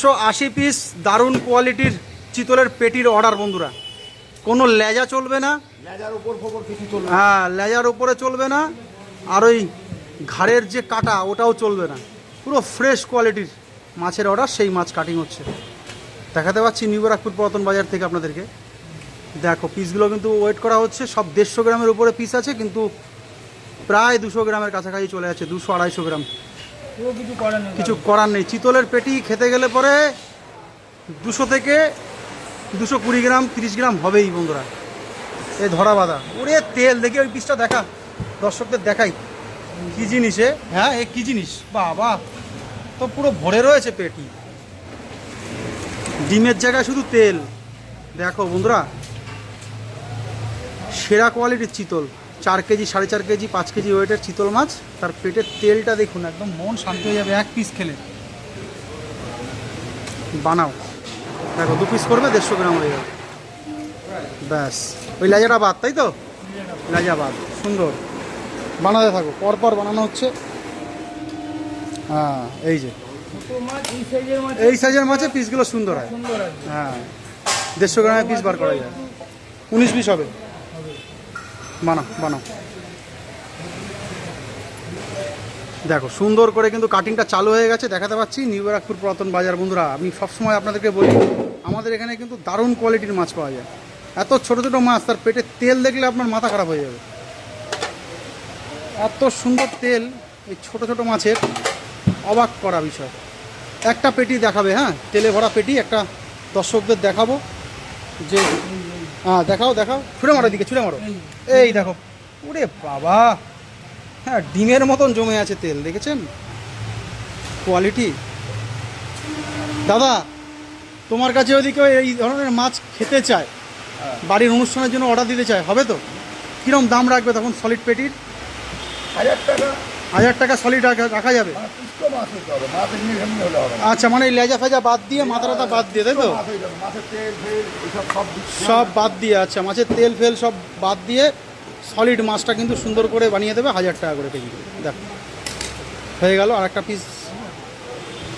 180 piece দারুণ কোয়ালিটির চিতলের পেটির order বন্ধুরা। কোনো লেজা চলবে না, লেজার উপর ফোপর কিছু চলবে না। হ্যাঁ লেজার উপরে চলবে না, আর ওই ঘাড়ের যে কাটা ওটাও চলবে না। পুরো ফ্রেশ কোয়ালিটির মাছের অর্ডার, সেই মাছ কাটিং হচ্ছে। দেখাতে পাচ্ছি নিউ ব্যারাকপুর পুরাতন বাজার থেকে আপনাদেরকে। দেখো পিসগুলো কিন্তু ওয়েট করা হচ্ছে, সব 150 গ্রামের উপরে পিস আছে, কিন্তু প্রায় 200 গ্রামের কাছাকাছি চলে যাচ্ছে, 200-250 গ্রাম। কিছু করার নেই, চিতলের পেটি খেতে গেলে পরে 200 থেকে 220 গ্রাম 30 গ্রাম হবেই বন্ধুরা। এই ধরা বাঁধা ওরে তেল দেখি, ওই পিসটা দেখা, দর্শকদের দেখাই কী জিনিসে। হ্যাঁ এ কী জিনিস, বাবা তো পুরো ভরে রয়েছে পেটি, ডিমের জায়গায় শুধু তেল। দেখো বন্ধুরা, সেরা কোয়ালিটির চিতল, 4 কেজি 4.5 কেজি 5 কেজি ওয়েটের চিতল মাছ। তার পেটের তেলটা দেখুন, একদম মন শান্তি হয়ে যাবে এক পিস খেলে। বানাও, দেখো 2 পিস করবে 150 গ্রাম হয়ে যাবে ব্যাস। ওই লেজাটা বাদ, তাই তো, লেজা বাদ। সুন্দর বানাতে থাকো, পরপর বানানো হচ্ছে। হ্যাঁ এই যে এই সাইজের মাছের পিসগুলো সুন্দর হয়। হ্যাঁ 150 গ্রামের পিস বার করা যায়, 19 পিস হবে। বানাও বানাও। দেখো সুন্দর করে কিন্তু কাটিংটা চালু হয়ে গেছে, দেখাতে পাচ্ছি নিউ ব্যারাকপুর পুরাতন বাজার বন্ধুরা। আমি সবসময় আপনাদেরকে বলি, আমাদের এখানে কিন্তু দারুণ কোয়ালিটির মাছ পাওয়া যায়। এত ছোটো ছোটো মাছ, তার পেটে তেল দেখলে আপনার মাথা খারাপ হয়ে যাবে। এত সুন্দর তেল এই ছোটো ছোটো মাছের, অবাক করা বিষয়। একটা পেটি দেখাবে, হ্যাঁ তেলে ভরা পেটি একটা দর্শকদের দেখাবো যে, হ্যাঁ দেখাও দেখাও, ছুঁড়ে মারো দিকে, ছুঁড়ে মারো। এই দেখো, ওরে বাবা, হ্যাঁ ডিমের মতন জমে আছে তেল, দেখেছেন কোয়ালিটি। দাদা তোমার কাছে যদি কেউ এই ধরনের মাছ খেতে চায়, বাড়ির অনুষ্ঠানের জন্য অর্ডার দিতে চায়, হবে তো? কীরকম দাম রাখবে তখন সলিড পেটির? 1000 টাকা। 1000 টাকা সলিড রাখা যাবে? আচ্ছা, মানে এই লেজা ফেজা বাদ দিয়ে, মাথা টাথা বাদ দিয়ে, তাই তো? সব বাদ দিয়ে, আচ্ছা মাছের তেল ফেল সব বাদ দিয়ে সলিড মাছটা কিন্তু সুন্দর করে বানিয়ে দেবে 1000 টাকা করে কেজি। দেখ হয়ে গেল আর একটা পিস।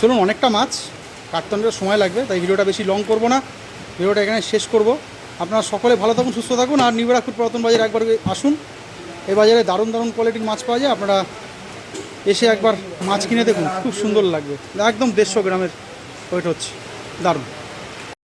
চলুন, অনেকটা মাছ কাটতে সময় লাগবে, তাই ভিডিওটা বেশি লং করব না, ভিডিওটা এখানে শেষ করব। আপনারা সকলে ভালো থাকুন, সুস্থ থাকুন, আর নিউ ব্যারাকপুর পুরাতন বাজারে একবার আসুন। এই বাজারে দারুণ দারুণ কোয়ালিটির মাছ পাওয়া যায়, আপনারা এসে একবার মাছ কিনে দেখুন, খুব সুন্দর লাগবে। একদম 150 গ্রামের ওয়েট হচ্ছে, দারুণ।